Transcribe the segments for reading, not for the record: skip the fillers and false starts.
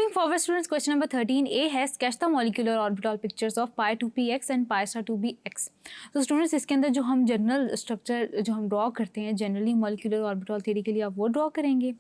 Moving forward students, question number 13A है sketch the molecular orbital pictures of pi 2px and pi star 2bx। तो students इसके अंदर जो हम general structure जो हम ड्रॉ करते हैं जनरली मॉलिक्यूलर ऑर्बिटल थ्योरी के लिए आप वो ड्रॉ करेंगे।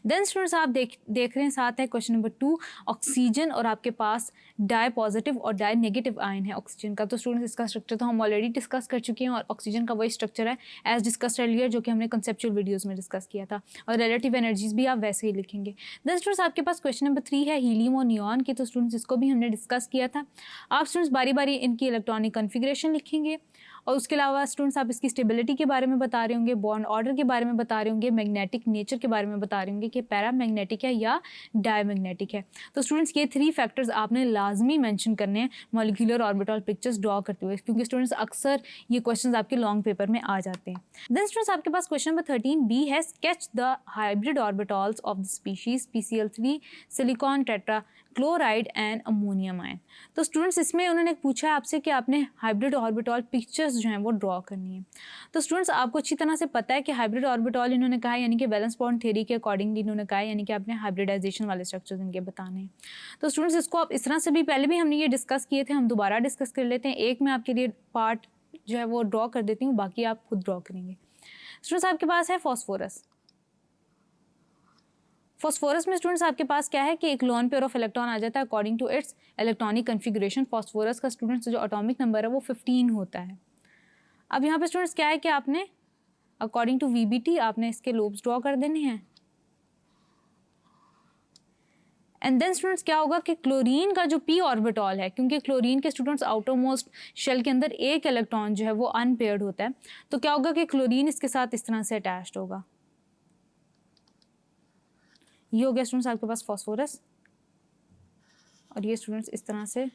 देन स्टूडेंट्स आप देख रहे हैं साथ है क्वेश्चन नंबर 2 ऑक्सीजन और आपके पास डाई पॉजिटिव और डाई नेगेटिव आयन है ऑक्सीजन का। तो स्टूडेंट्स इसका स्ट्रक्चर तो हम ऑलरेडी डिस्कस कर चुके हैं और ऑक्सीजन का वही स्ट्रक्चर है एज डिस्कस्ड अर्लियर जो कि हमने कंसेप्चुअल वीडियोज़ में डिस्कस किया था और रिलेटिव एनर्जीज भी आप वैसे ही लिखेंगे। देन स्टूडेंट्स आपके पास क्वेश्चन नंबर 3 है हीलियम और नियॉन की। तो स्टूडेंट्स इसको भी हमने डिस्कस किया था। आप स्टूडेंट्स बारी बारी इनकी इलेक्ट्रॉनिक कन्फिग्रेशन लिखेंगे और उसके अलावा स्टूडेंट्स आप इसकी स्टेबिलिटी के बारे में बता रहे होंगे, बॉन्ड ऑर्डर के बारे में बता रहे होंगे, मैग्नेटिक नेचर के बारे में बता रहे होंगे कि पैरामैग्नेटिक है या डायमैग्नेटिक है। तो स्टूडेंट्स ये 3 फैक्टर्स आपने लाजमी मेंशन करने हैं मॉलिक्यूलर ऑर्बिटल पिक्चर्स ड्रॉ करते हुए, क्योंकि स्टूडेंट्स अक्सर ये क्वेश्चंस आपके लॉन्ग पेपर में आ जाते हैं। देन स्टूडेंट्स आपके पास क्वेश्चन नंबर 13B है sketch the hybrid orbitals of the species PCl3 silicon tetra chloride and ammonium ion. तो स्टूडेंट्स इसमें उन्होंने पूछा है आपसे कि आपने हाइब्रिड ऑर्बिटल पिक्चर्स जो हैं वो ड्रॉ करनी है। तो स्टूडेंट्स आपको अच्छी तरह से पता है कि हाइब्रिड ऑर्बिटल इन्होंने कहा है यानी कि वैलेंस बॉन्ड थ्योरी के अकॉर्डिंगली इन्होंने कहा है यानी कि आपने हाइब्रिडाइजेशन वाले स्ट्रक्चर्स इनके बताने हैं। तो स्टूडेंट्स इसको आप इस तरह से भी पहले भी हमने ये डिस्कस किए थे, हम दोबारा डिस्कस कर लेते हैं। एक मैं आपके लिए पार्ट जो है वो ड्रॉ कर देती हूँ, बाकी आप खुद ड्रॉ करेंगे। स्टूडेंट्स आपके पास है फॉस्फोरस। फॉस्फोरस में स्टूडेंट्स आपके पास क्या है कि एक लोन पेयर ऑफ इलेक्ट्रॉन आ जाता है according to its electronic configuration. Phosphorus का स्टूडेंट्स जो एटॉमिक नंबर है वो 15 होता है। अब यहाँ पे स्टूडेंट्स क्या है कि आपने अकॉर्डिंग टू VBT आपने इसके लोब्स ड्रॉ कर देने हैं। एंड देन स्टूडेंट्स क्या होगा कि क्लोरीन का जो p ऑर्बिटल है, क्योंकि क्लोरीन के स्टूडेंट्स आउटर मोस्ट शेल के अंदर एक इलेक्ट्रॉन जो है वो अनपेयर्ड होता है, तो क्या होगा कि क्लोरीन इसके साथ इस तरह से अटैच्ड होगा। ये हो गया स्टूडेंट्स आपके पास फॉस्फोरस और ये स्टूडेंट्स इस तरह से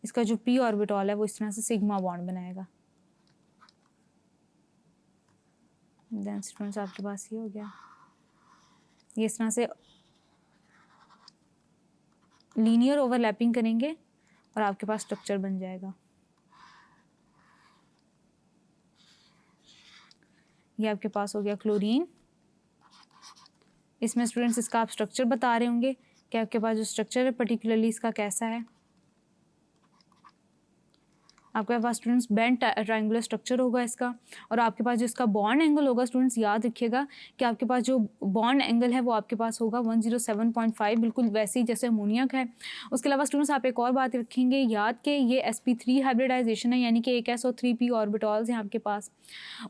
इसका जो p ऑर्बिटल है वो इस तरह से सिग्मा बॉन्ड बनाएगा। देन स्टूडेंट्स आपके पास ये हो गया, ये इस तरह से लीनियर ओवरलैपिंग करेंगे और आपके पास स्ट्रक्चर बन जाएगा। ये आपके पास हो गया क्लोरीन। इसमें स्टूडेंट्स इसका आप स्ट्रक्चर बता रहे होंगे कि आपके पास जो स्ट्रक्चर है पर्टिकुलरली इसका कैसा है। आपके पास स्टूडेंट्स बेंट ट्रायंगुलर स्ट्रक्चर होगा इसका और आपके पास जो इसका बॉन्ड एंगल होगा स्टूडेंट्स याद रखिएगा कि आपके पास जो बॉन्ड एंगल है वो आपके पास होगा 107.5, बिल्कुल वैसे ही जैसे अमोनिया का है। उसके अलावा स्टूडेंट्स आप एक और बात रखेंगे याद कि ये sp3 हाइब्रिडाइजेशन है यानी कि एक s और 3p ऑर्बिटल्स हैं आपके पास।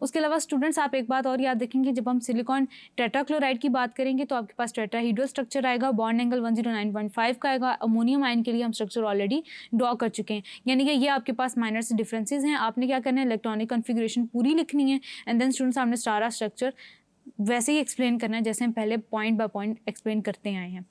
उसके अलावा स्टूडेंट्स आप एक बात और याद रखेंगे, जब हम सिलिकॉन टेट्राक्लोराइड की बात करेंगे तो आपके पास टेट्राहीड्रल स्ट्रक्चर आएगा, बॉन्ड एंगल 109.5 का आएगा। अमोनियम आयन के लिए हम स्ट्रक्चर ऑलरेडी ड्रॉ कर चुके हैं, यानी कि ये आपके पास माइनर से डिफरेंसेस हैं। आपने क्या करना है, इलेक्ट्रॉनिक कन्फिगरेशन पूरी लिखनी है एंड देन स्टूडेंट्स आपने स्टार स्ट्रक्चर वैसे ही एक्सप्लेन करना है जैसे हम पहले पॉइंट बाय पॉइंट एक्सप्लेन करते आए हैं।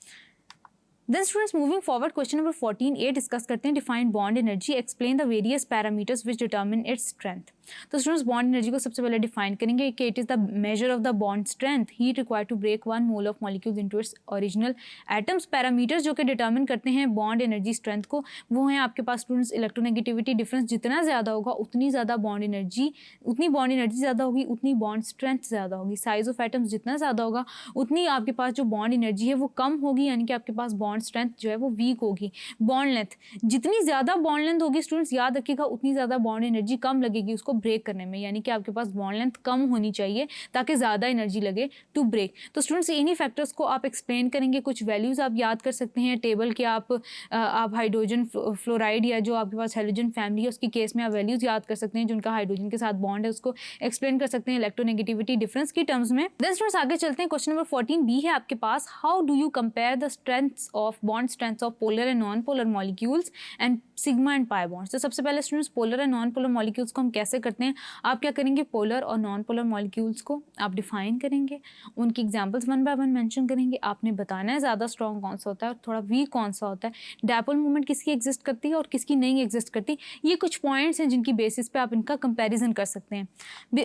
Then students moving forward question number 14A discuss करते हैं define bond energy, explain the various parameters which determine its strength. तो स्टूडेंट्स बॉन्ड एनर्जी को सबसे पहले डिफाइन करेंगे कि it is the measure of the bond strength, heat required to break 1 mole of molecules into its original atoms. Parameters जो कि determine करते हैं बॉन्ड एनर्जी स्ट्रेंथ को वो हैं आपके पास स्टूडेंट्स इलेक्ट्रोनेगेटिविटी डिफरेंस जितना ज़्यादा होगा उतनी ज़्यादा बॉन्ड एनर्जी, उतनी बॉन्ड एनर्जी ज़्यादा होगी उतनी बॉन्ड स्ट्रेंथ ज़्यादा होगी। साइज ऑफ एटम्स जितना ज़्यादा होगा उतनी आपके पास जो बॉन्ड एनर्जी है वो कम होगी, यानी कि आपके पास बॉन्ड स्ट्रेंथ जो है वो वीक होगी। बॉन्ड लेंथ जितनी ज़्यादा बॉन्ड लेंथ होगी स्टूडेंट्स याद रखिएगा उतनी ज़्यादा बॉन्ड एनर्जी कम लगेगी उसको ब्रेक करने में, यानी कि आपके पास बॉन्ड लेंथ कम होनी चाहिए ताकि ज़्यादा एनर्जी लगे टू ब्रेक। तो स्टूडेंट्स इन्हीं फैक्टर्स को आप एक्सप्लेन करेंगे, कुछ वैल्यूज़ आप याद कर सकते हैं टेबल के, आप हाइड्रोजन फ्लोराइड या जो आपके पास हेलोजन फैमिली है उसकी केस में आप वैल्यूज़ याद कर सकते हैं, जिनका हाइड्रोजन के साथ बॉन्ड है उसको एक्सप्लेन कर सकते हैं इलेक्ट्रोनेगेटिविटी डिफरेंस की टर्म्स में। देन स्टूडेंट्स आगे चलते हैं, क्वेश्चन नंबर 14B है आपके पास, how do you compare the strengths of bond strengths of polar and non polar molecules and sigma and pi bonds. तो सबसे पहले students polar and non polar molecules को हम कैसे करते हैं, आप क्या करेंगे पोलर और नॉन पोलर मॉलिक्यूल्स को आप डिफाइन करेंगे, उनकी एग्जांपल्स 1 बाय 1 मेंशन करेंगे। आपने बताना है ज़्यादा स्ट्रॉन्ग कौन सा होता है और थोड़ा वीक कौन सा होता है, डायपोल मूवमेंट किसकी एग्जिस्ट करती है और किसकी नहीं एग्जिस्ट करती। ये कुछ पॉइंट्स हैं जिनकी बेसिस पे आप इनका कंपैरिजन कर सकते हैं।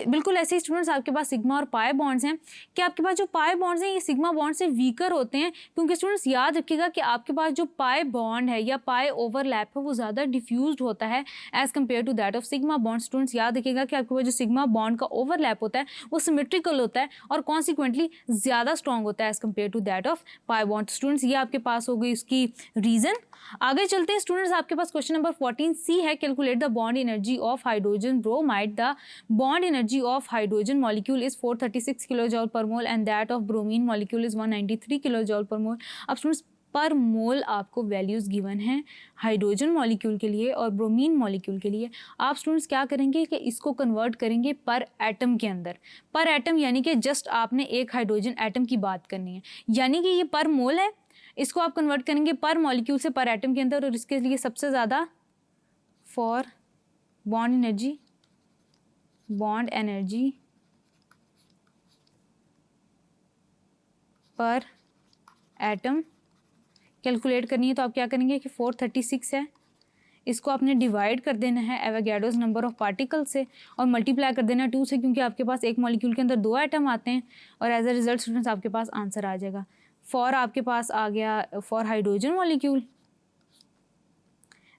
बिल्कुल ऐसे ही स्टूडेंट्स आपके पास सिग्मा और पाई बॉन्ड्स हैं कि आपके पास जो पाई बॉन्ड्स हैं ये सिग्मा बॉन्ड से वीकर होते हैं, क्योंकि स्टूडेंट्स याद रखिएगा देखिएगा कि आपके पास जो पाई बॉन्ड है या पाई ओवरलैप है वो ज़्यादा डिफ्यूज्ड होता है as compare to that of sigma bond. Students याद रखिएगा कि आपके पास जो सिग्मा बॉन्ड का ओवरलैप होता है वो सिमेट्रिकल होता है और कॉन्सिक्वेंटली ज़्यादा स्ट्रॉन्ग होता है as compare to that of pi bond. Students ये आपके पास हो गई इसकी रीज़न। आगे चलते हैं स्टूडेंट्स, आपके पास क्वेश्चन नंबर 14C है, calculate the bond energy of hydrogen bromide. The bond energy of hydrogen molecule is 436 kilo joule per mole and that of bromine molecule is 193 kilo joule per mole. अब students per mole आपको values given हैं hydrogen molecule के लिए और bromine molecule के लिए। आप students क्या करेंगे कि इसको कन्वर्ट करेंगे पर एटम के अंदर। पर एटम यानी कि जस्ट आपने एक हाइड्रोजन एटम की बात करनी है, यानी कि ये पर मोल है, इसको आप कन्वर्ट करेंगे पर मॉलिक्यूल से पर एटम के अंदर। और इसके लिए सबसे ज़्यादा फॉर बॉन्ड एनर्जी पर एटम कैलकुलेट करनी है तो आप क्या करेंगे कि 436 है, इसको आपने डिवाइड कर देना है एवोगैड्रोस नंबर ऑफ पार्टिकल से और मल्टीप्लाई कर देना है 2 से, क्योंकि आपके पास एक मॉलिक्यूल के अंदर 2 एटम आते हैं और एज अ रिजल्ट स्टूडेंट्स आपके पास आंसर आ जाएगा। फॉर आपके पास आ गया for hydrogen molecule.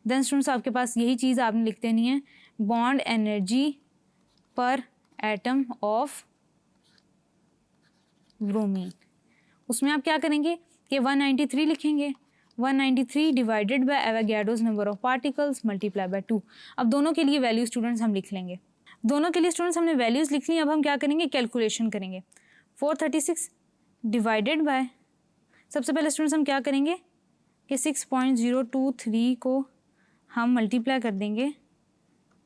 Then students आपके पास यही चीज़ आपने लिख देनी है बॉन्ड एनर्जी पर एटम ऑफ ब्रोमीन। उसमें आप क्या करेंगे कि 193 लिखेंगे, 193 divided by Avogadro's number of particles multiply by 2। अब दोनों के लिए वैल्यू स्टूडेंट्स हम लिख लेंगे। दोनों के लिए स्टूडेंट्स हमने वैल्यूज़ लिख ली। अब हम क्या करेंगे, कैलकुलेशन करेंगे। 436 डिवाइडेड बाय, सबसे पहले स्टूडेंट्स हम क्या करेंगे कि 6.023 को हम मल्टीप्लाई कर देंगे,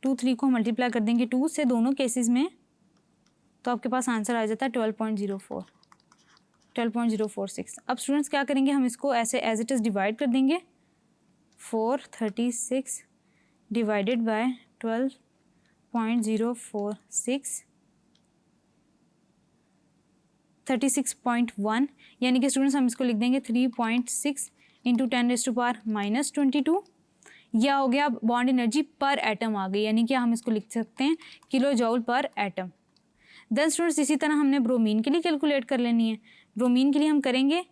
23 को मल्टीप्लाई कर देंगे 2 से दोनों केसेस में, तो आपके पास आंसर आ जाता है 12.046। अब स्टूडेंट्स क्या करेंगे, हम इसको ऐसे एज इट इज़ डिवाइड कर देंगे। 436 डिवाइडेड बाय 12.046 36.1, यानी कि स्टूडेंट्स हम इसको लिख देंगे 3.6 इंटू 10⁻⁻22। यह हो गया बॉन्ड एनर्जी पर एटम आ गई, यानी कि हम इसको लिख सकते हैं किलो जॉल पर एटम। देन स्टूडेंट्स इसी तरह हमने ब्रोमीन के लिए कैलकुलेट कर लेनी है। ब्रोमीन के लिए हम करेंगे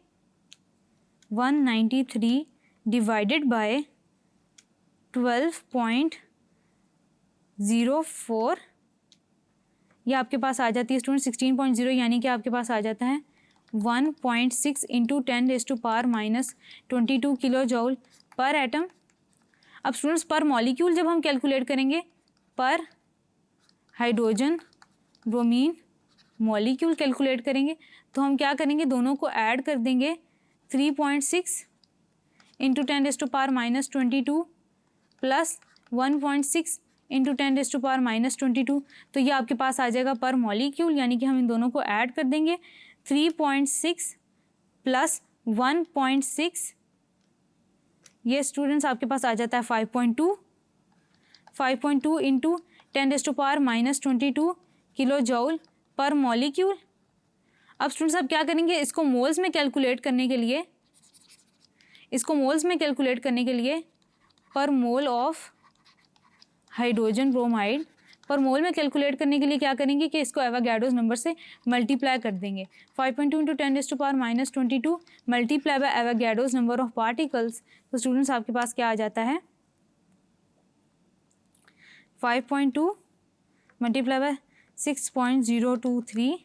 193 डिवाइडेड बाय 12.04, ये आपके पास आ जाती है स्टूडेंट 16.0, यानी कि आपके पास आ जाता है 1.6 इंटू 10⁻⁻22 किलो जॉल पर एटम। अब स्टूडेंट्स पर मॉलिक्यूल जब हम कैलकुलेट करेंगे, पर हाइड्रोजन ब्रोमीन मॉलिक्यूल कैलकुलेट करेंगे, तो हम क्या करेंगे, दोनों को ऐड कर देंगे 3.6 इंटू 10⁻⁻22 प्लस 1.6 इंटू 10⁻⁻22, तो ये आपके पास आ जाएगा पर मॉलिक्यूल, यानी कि हम इन दोनों को ऐड कर देंगे 3.6 प्लस 1.6, ये स्टूडेंट्स आपके पास आ जाता है 5.2 इंटू 10⁻⁻22 किलो जॉल पर मॉलिक्यूल। अब स्टूडेंट्स आप क्या करेंगे, इसको मोल्स में कैलकुलेट करने के लिए पर मोल ऑफ हाइड्रोजन ब्रोमाइड, पर मोल में कैलकुलेट करने के लिए क्या करेंगे कि इसको एवोगैड्रोस नंबर से मल्टीप्लाई कर देंगे। 5.2 into 10⁻⁻22 multiply by Avogadro's number of particles, तो स्टूडेंट्स आपके पास क्या आ जाता है 5.2 मल्टीप्लाई बाय 6.023,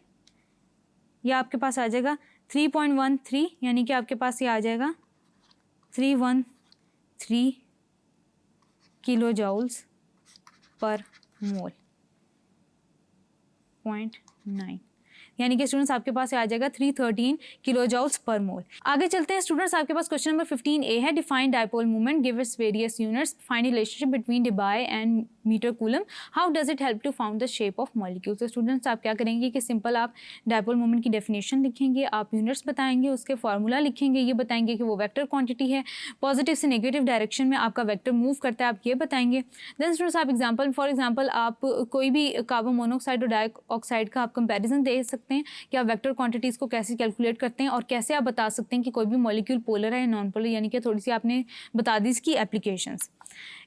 यह आपके पास आ जाएगा 3.13, यानी कि आपके पास ये आ जाएगा 313 किलो जॉल्स पर मोल 0.9, यानी कि स्टूडेंट्स आपके पास आ जाएगा 313 किलो जॉल्स पर मोल। आगे चलते हैं स्टूडेंट्स, आपके पास क्वेश्चन नंबर 15A है, define dipole moment, give its various units, find relationship between debye and metre coulomb, how does it help to found the shape of molecule. तो स्टूडेंट्स आप क्या करेंगे कि सिंपल आप डायपोल मोमेंट की definition लिखेंगे, आप यूनिट्स बताएंगे, उसके फार्मूला लिखेंगे, ये बताएंगे कि वो वेक्टर क्वांटिटी है, पॉजिटिव से नेगेटिव डायरेक्शन में आपका वेक्टर मूव करता है, आप ये बताएंगे। देन स्टूडेंट्स आप फॉर एग्जाम्पल आप कोई भी कार्बन मोनोऑक्साइड और डाइऑक्साइड का आप कंपेरिजन दे सकते सकते हैं कि आप वेक्टर क्वांटिटीज़ को कैसे कैलकुलेट करते हैं और कैसे आप बता सकते हैं कि कोई भी मॉलिक्यूल पोलर है या नॉन पोलर, यानी कि थोड़ी सी आपने बता दी इसकी एप्लीकेशंस।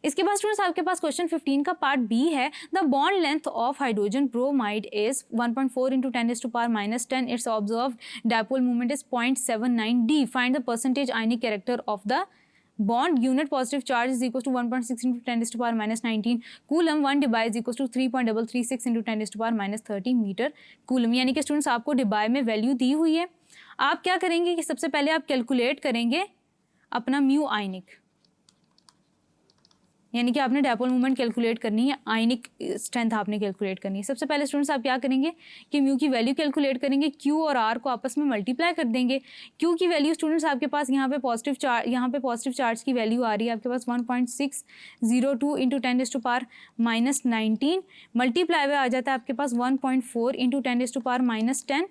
इसके बाद स्टूडेंट्स आपके पास क्वेश्चन 15 का पार्ट बी है, the bond length of hydrogen bromide is 1.4 × 10⁻⁻10, it's observed dipole moment is 0.79 d, find the percentage ionic character of the bond, unit positive charge is equal to 1.6 × 10⁻⁻19 coulomb, 1 debye is equal to 3.336 × 10⁻30 metre coulomb. यानी कि students आपको Debye में value दी हुई है, आप क्या करेंगे कि सबसे पहले आप कैलकुलेट करेंगे अपना म्यू आयनिक, यानी कि आपने डायपोल मोमेंट कैलकुलेट करनी है, आयनिक स्ट्रेंथ आपने कैलकुलेट करनी है। सबसे पहले स्टूडेंट्स आप क्या करेंगे कि म्यू की वैल्यू कैलकुलेट करेंगे, क्यू और आर को आपस में मल्टीप्लाई कर देंगे। क्यू की वैल्यू स्टूडेंट्स आपके पास यहाँ पे पॉजिटिव चार्ज की वैल्यू आ रही है आपके पास 1.602 × 10⁻⁻19, मल्टीप्लाई में आ जाता है आपके पास 1.4 × 10⁻⁻10,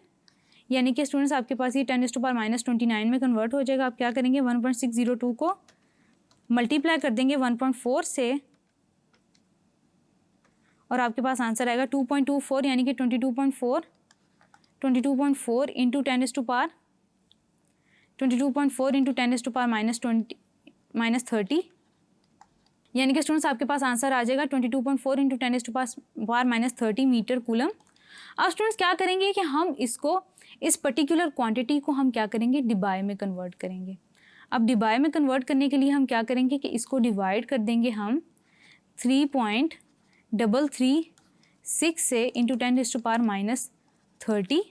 यानी कि स्टूडेंट्स आपके पास ये 10⁻⁻29 में कन्वर्ट हो जाएगा। आप क्या करेंगे 1.602 को मल्टीप्लाई कर देंगे 1.4 से और आपके पास आंसर आएगा 2.24, यानी कि 22.4 × 10⁻⁻30, यानी कि स्टूडेंट्स आपके पास आंसर आ जाएगा 22.4 × 10⁻⁻30 मीटर कूलम। अब स्टूडेंट्स क्या करेंगे कि हम इसको, इस पर्टिकुलर क्वांटिटी को हम क्या करेंगे डिबाई में कन्वर्ट करेंगे। अब डिबाई में कन्वर्ट करने के लिए हम क्या करेंगे कि इसको डिवाइड कर देंगे हम 3.336 से × 10⁻⁻30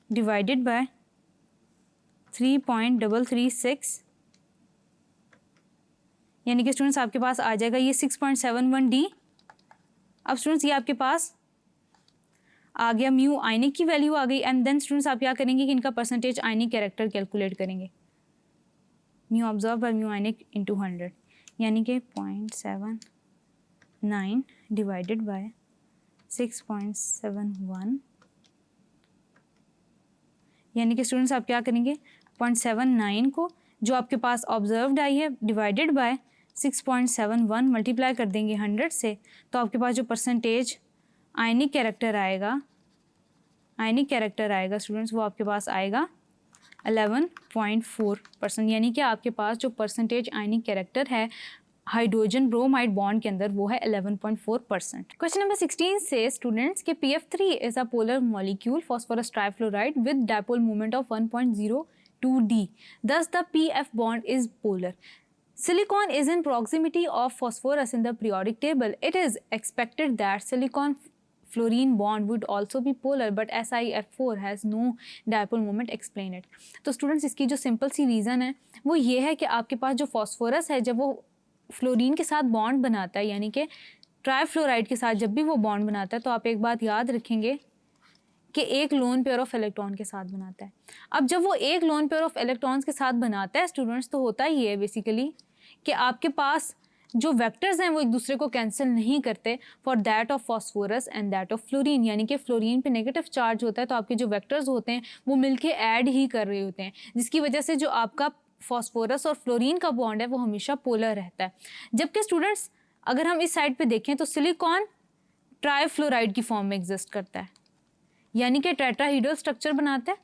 डिवाइडेड बाय 3.336, यानी कि स्टूडेंट्स आपके पास आ जाएगा ये 6.71 d। अब स्टूडेंट्स ये आपके पास आ गया, म्यू आयनिक की वैल्यू आ गई। एंड देन स्टूडेंट्स आप क्या करेंगे कि इनका परसेंटेज आयनिक कैरेक्टर कैलकुलेट करेंगे, mu observe by mu ionic into 100, यानी कि 0.79 डिवाइडेड बाय 6.71, यानी कि स्टूडेंट्स आप क्या करेंगे 0.79 को जो आपके पास ऑब्जर्व्ड आई है डिवाइडेड बाय 6.71 मल्टीप्लाई कर देंगे 100 से, तो आपके पास जो परसेंटेज आयनिक कैरेक्टर आएगा स्टूडेंट्स वो आपके पास आएगा 11.4%, यानी कि आपके पास जो परसेंटेज आयनिक कैरेक्टर है हाइड्रोजन ब्रोमाइड बॉन्ड के अंदर वो है 11.4%। क्वेश्चन नंबर 16 से स्टूडेंट्स के PF3 is a polar molecule phosphorus trifluoride with dipole moment of 1.02 d, thus the PF bond is polar. Silicon is in proximity of phosphorus in the periodic table. It is expected that silicon fluorine bond would also be polar, but SiF4 has no dipole moment. Explain it. तो students इसकी जो simple सी reason है वो ये है कि आपके पास जो फॉस्फोरस है जब वो फ्लोरीन के साथ बॉन्ड बनाता है, यानी कि ट्राइफ्लोराइड के साथ जब भी वो बॉन्ड बनाता है, तो आप एक बात याद रखेंगे कि एक लोन पेयर ऑफ इलेक्ट्रॉन के साथ बनाता है। अब जब वो एक लोन पेयर ऑफ इलेक्ट्रॉन्स के साथ बनाता है स्टूडेंट्स, तो होता ही है बेसिकली कि आपके पास जो वेक्टर्स हैं वो एक दूसरे को कैंसिल नहीं करते for that of phosphorus and that of fluorine, यानी कि फ्लोरीन पे नेगेटिव चार्ज होता है तो आपके जो वेक्टर्स होते हैं वो मिलके ऐड ही कर रहे होते हैं, जिसकी वजह से जो आपका फॉस्फोरस और फ्लोरीन का बॉन्ड है वो हमेशा पोलर रहता है। जबकि स्टूडेंट्स अगर हम इस साइड पे देखें तो सिलिकॉन ट्राइफ्लोराइड की फॉर्म में एग्जिस्ट करता है, यानी कि टेट्राहीड्रल स्ट्रक्चर बनाता है।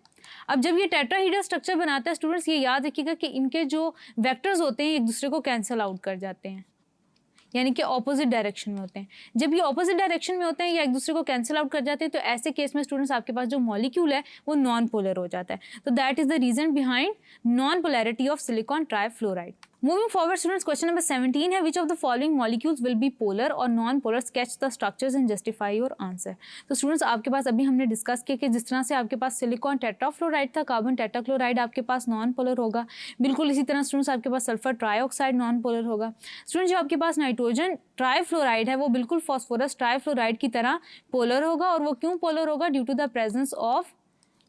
अब जब ये टेट्राहीड्रल स्ट्रक्चर बनाता है स्टूडेंट्स ये याद रखिएगा कि इनके जो वेक्टर्स होते हैं एक दूसरे को कैंसिल आउट कर जाते हैं, यानी कि ऑपोजिट डायरेक्शन में होते हैं। जब ये ऑपोजिट डायरेक्शन में होते हैं या एक दूसरे को कैंसिल आउट कर जाते हैं तो ऐसे केस में स्टूडेंट्स आपके पास जो मॉलिक्यूल है वो नॉन पोलर हो जाता है। तो that is the reason behind non polarity of silicon trifluoride. Moving forward students question number 17 है, which of the following molecules will be polar और non polar, sketch the structures and justify your answer. तो students आपके पास अभी हमने discuss किया कि जिस तरह से आपके पास सिलिकॉन टेट्राफ्लोराइड था, कार्बन टेट्राक्लोराइड आपके पास नॉन पोलर होगा, बिल्कुल इसी तरह स्टूडेंट्स आपके पास सल्फर ट्राइऑक्साइड नॉन पोलर होगा। स्टूडेंट्स जो आपके पास नाइट्रोजन ट्राइफ्लोराइड है वो बिल्कुल फॉस्फोरस ट्राइफ्लोराइड की तरह पोलर होगा, और वो क्यों पोलर होगा? Due to the presence of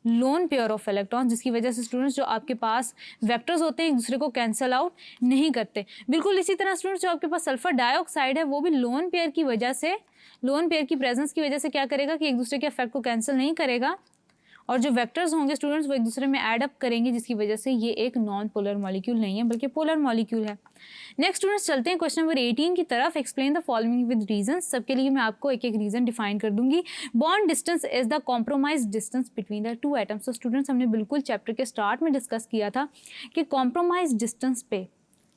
lone pair of electron, जिसकी वजह से स्टूडेंट्स जो आपके पास वेक्टर्स होते हैं एक दूसरे को कैंसिल आउट नहीं करते। बिल्कुल इसी तरह स्टूडेंट्स जो आपके पास सल्फर डाइऑक्साइड है वो भी लोन पेयर की वजह से, लोन पेयर की प्रेजेंस की वजह से क्या करेगा कि एक दूसरे के इफेक्ट को कैंसिल नहीं करेगा, और जो वेक्टर्स होंगे स्टूडेंट्स वो एक दूसरे में एड अप करेंगे, जिसकी वजह से ये एक नॉन पोलर मॉलिक्यूल नहीं है बल्कि पोलर मॉलिक्यूल है। नेक्स्ट स्टूडेंट्स चलते हैं क्वेश्चन नंबर 18 की तरफ। Explain the following with reasons. सबके लिए मैं आपको एक एक रीजन डिफाइन कर दूंगी। Bond distance is the compromise distance between the two atoms. तो स्टूडेंट्स हमने बिल्कुल चैप्टर के स्टार्ट में डिस्कस किया था कि कॉम्प्रोमाइज डिस्टेंस पे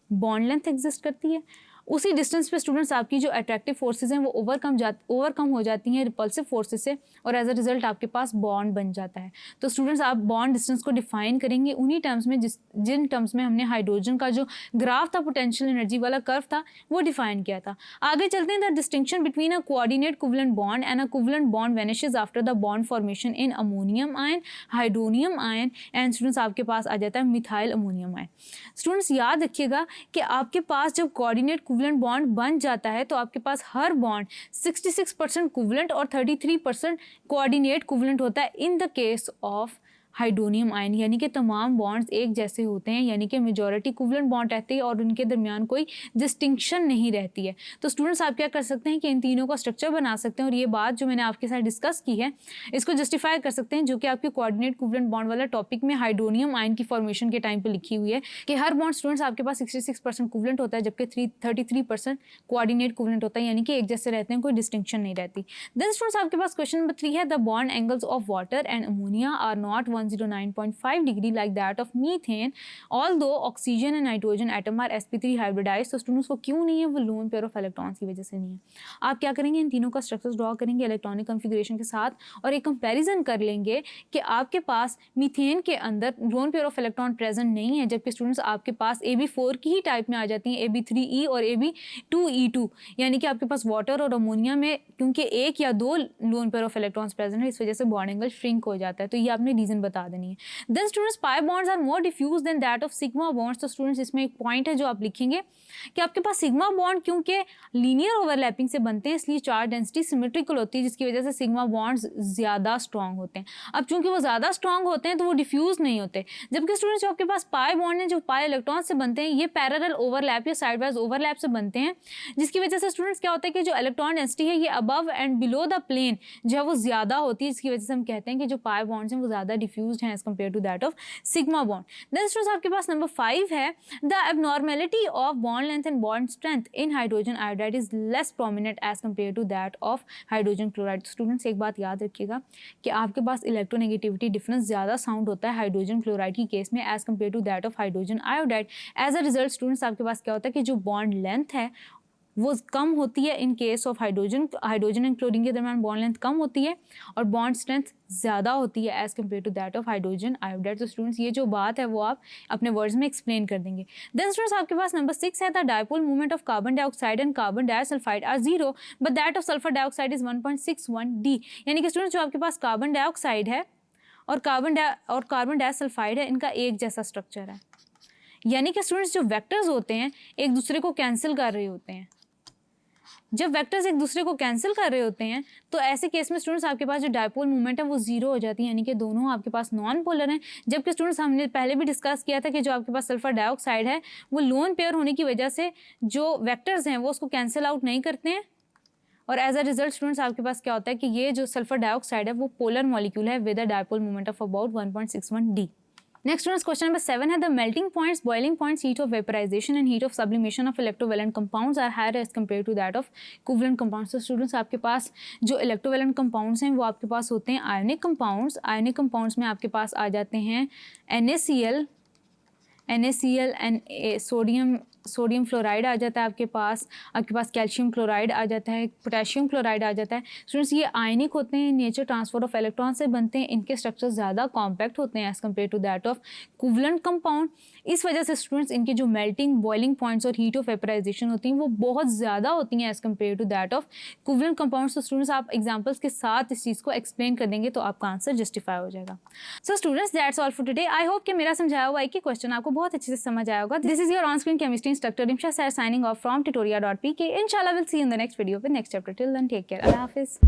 बॉन्ड लेंथ एग्जिस्ट करती है, उसी डिस्टेंस पे स्टूडेंट्स आपकी जो अट्रैक्टिव फोर्सेज हैं वो ओवरकम हो जाती हैं रिपल्सिव फोर्सेज से, और एज अ रिजल्ट आपके पास बॉन्ड बन जाता है। तो स्टूडेंट्स आप बॉन्ड डिस्टेंस को डिफाइन करेंगे उन्हीं टर्म्स में जिन टर्म्स में हमने हाइड्रोजन का जो ग्राफ था, पोटेंशियल एनर्जी वाला कर्व था, वो डिफाइन किया था। आगे चलते हैं। The distinction between a coordinate covalent bond and a covalent bond vanishes after the bond formation in ammonium ion, hydronium ion and students आपके पास आ जाता है मिथाइल अमोनियम आयन। स्टूडेंट्स याद रखिएगा कि आपके पास जब कोऑर्डिनेट कोवेलेंट बॉन्ड बन जाता है तो आपके पास हर बॉन्ड 66% कोवेलेंट और 33% कोऑर्डिनेट कोवेलेंट होता है in the case of hydronium ion, यानी कि तमाम बॉन्ड्स एक जैसे होते हैं, यानी कि मेजॉरिटी कोवेलेंट बॉन्ड रहती है और उनके दरमियान कोई डिस्टिंक्शन नहीं रहती है। तो स्टूडेंट्स आप क्या कर सकते हैं कि इन तीनों का स्ट्रक्चर बना सकते हैं, और ये बात जो मैंने आपके साथ डिस्कस की है इसको जस्टिफाई कर सकते हैं, जो कि आपके कोऑर्डिनेट कोवेलेंट बॉन्ड वाला टॉपिक में हाइड्रोनियम आयन की फॉर्मेशन के टाइम पर लिखी हुई है कि हर बॉन्ड स्टूडेंट्स आपके पास 66% कोवेलेंट होता है जबकि 33% कोऑर्डिनेट कोवेलेंट होता है, यानी कि एक जैसे रहते हैं, कोई डिस्टिंक्शन नहीं रहती। देन स्टूडेंट्स आपके पास क्वेश्चन नंबर 3 है। The bond angles of water and ammonia are not 109.5 degree like that of methane, although oxygen and nitrogen atom are sp3 hybridized। तो स्टूडेंट्स को क्यों नहीं है? वो लोन पेयर ऑफ इलेक्ट्रॉन्स की वजह से नहीं है। आप क्या करेंगे? इन तीनों का स्ट्रक्चर ड्रॉ करेंगे इलेक्ट्रॉनिक कॉन्फ़िगरेशन के साथ और एक कंपैरिजन कर लेंगे कि आपके पास मीथेन के अंदर loan pair of electron present नहीं है, जबकि स्टूडेंट्स आपके पास AB4 की ही टाइप में आ जाती हैं, AB3E और AB2E2, यानी कि आपके पास वाटर और अमोनिया में क्योंकि एक या दो loan pair of electrons present है, इस वजह से बॉन्ड एंगल श्रिंक हो जाता है। तो ये आपने रीजन बता देनी है। Then students pi bonds are more diffuse than that of sigma bonds. तो स्टूडेंट्स इसमें एक पॉइंट है जो आप लिखेंगे कि आपके पास सिग्मा बॉन्ड क्योंकि लीनियर ओवरलैपिंग से बनते हैं, इसलिए चार्ज डेंसिटी सिमेट्रिकल होती है, जिसकी वजह से सिग्मा बॉन्ड्स ज़्यादा स्ट्रॉन्ग होते हैं। अब चूंकि वो ज़्यादा स्ट्रॉन्ग होते हैं तो वो डिफ्यूज नहीं होते, जबकि स्टूडेंट्स जो आपके पास पाई बॉन्ड है जो पाई इलेक्ट्रॉन से बनते हैं, ये पैरेलल ओवरलैप या साइड वाइज ओवरलैप से बनते हैं, जिसकी वजह से स्टूडेंट्स क्या होता है कि जो इलेक्ट्रॉन डेंसिटी है ये above and below the plane जो है वो ज़्यादा होती है, जिसकी वजह से हम कहते हैं कि जो पाई बॉन्ड्स हैं वो ज़्यादा डिफ्यूज हैं as compare to that of sigma bond. Then students आपके पास नंबर 5 है। The abnormality of bond length and bond strength in hydrogen iodide is less prominent as compare to that of hydrogen chloride. Students एक बात याद रखिएगा कि आपके पास इलेक्ट्रोनेगेटिविटी डिफरेंस ज़्यादा साउंड होता है हाइड्रोजन क्लोराइड की केस में as compare to that of hydrogen iodide. As a result students आपके पास क्या होता है कि जो बॉन्ड लेंथ है वो कम होती है in case of hydrogen and chlorine के दरमियान बॉन्ड लेंथ कम होती है और बॉन्ड स्ट्रेंथ ज़्यादा होती है as compare to that of hydrogen iodide. तो स्टूडेंट्स ये जो बात है वो आप अपने वर्ड्स में एक्सप्लेन कर देंगे। देन स्टूडेंट्स आपके पास नंबर 6 है। The dipole movement of carbon dioxide and carbon disulphide are 0 but that of sulphur dioxide is 1.61 D। यानी कि स्टूडेंट्स जो आपके पास कार्बन डाइऑक्साइड है और कार्बन डाइसल्फाइड है, इनका एक जैसा स्ट्रक्चर है, यानी कि स्टूडेंट्स जो वेक्टर्स होते हैं एक दूसरे को कैंसिल कर रहे होते हैं। जब वेक्टर्स एक दूसरे को कैंसिल कर रहे होते हैं तो ऐसे केस में स्टूडेंट्स आपके पास जो डायपोल मूवमेंट है वो 0 हो जाती है, यानी कि दोनों आपके पास नॉन पोलर हैं। जबकि स्टूडेंट्स हमने पहले भी डिस्कस किया था कि जो आपके पास सल्फर डाइऑक्साइड है वो लोन पेयर होने की वजह से जो वेक्टर्स हैं वो उसको कैंसिल आउट नहीं करते हैं, और एज अ रिजल्ट स्टूडेंट्स आपके पास क्या होता है कि ये जो सल्फर डाइऑक्साइड है वो पोलर मॉलिक्यूल है with a dipole movement of about 1.61 D। Next students question number 7 है। The melting points, boiling points, heat of vaporisation and heat of sublimation of electrovalent compounds are higher as compare to that of covalent compounds. तो students आपके पास जो electrovalent compounds हैं वो आपके पास होते हैं आयोनिक कंपाउंड्स। आयोनिक कंपाउंड्स में आपके पास आ जाते हैं NaCl एंड सोडियम फ्लोराइड आ जाता है आपके पास कैल्शियम क्लोराइड आ जाता है, पोटेशियम क्लोराइड आ जाता है। स्टूडेंट्स ये आयनिक होते हैं, नेचर ट्रांसफर ऑफ इलेक्ट्रॉन से बनते हैं, इनके स्ट्रक्चर ज़्यादा कॉम्पैक्ट होते हैं as compare to that of covalent compound. इस वजह से स्टूडेंट्स इनकी जो मेल्टिंग, बॉइलिंग पॉइंट्स और हीट ऑफ वेपराइजेशन होती हैं वो बहुत ज़्यादा होती हैं as compare to that of covalent compounds. तो स्टूडेंट्स आप एग्जाम्पल्स के साथ इस चीज़ को एक्सप्लेन कर देंगे तो आपका आंसर जस्टिफाई हो जाएगा। So students that's all for today. I hope कि मेरा समझाया हुआ एक ही क्वेश्चन आपको बहुत अच्छे से समझ आया होगा। This is your on screen chemistry instructor Rimsha sir signing off from tutoria.pk. Inshallah we'll see you in the next video with next chapter. Till then take care. Allah Hafiz.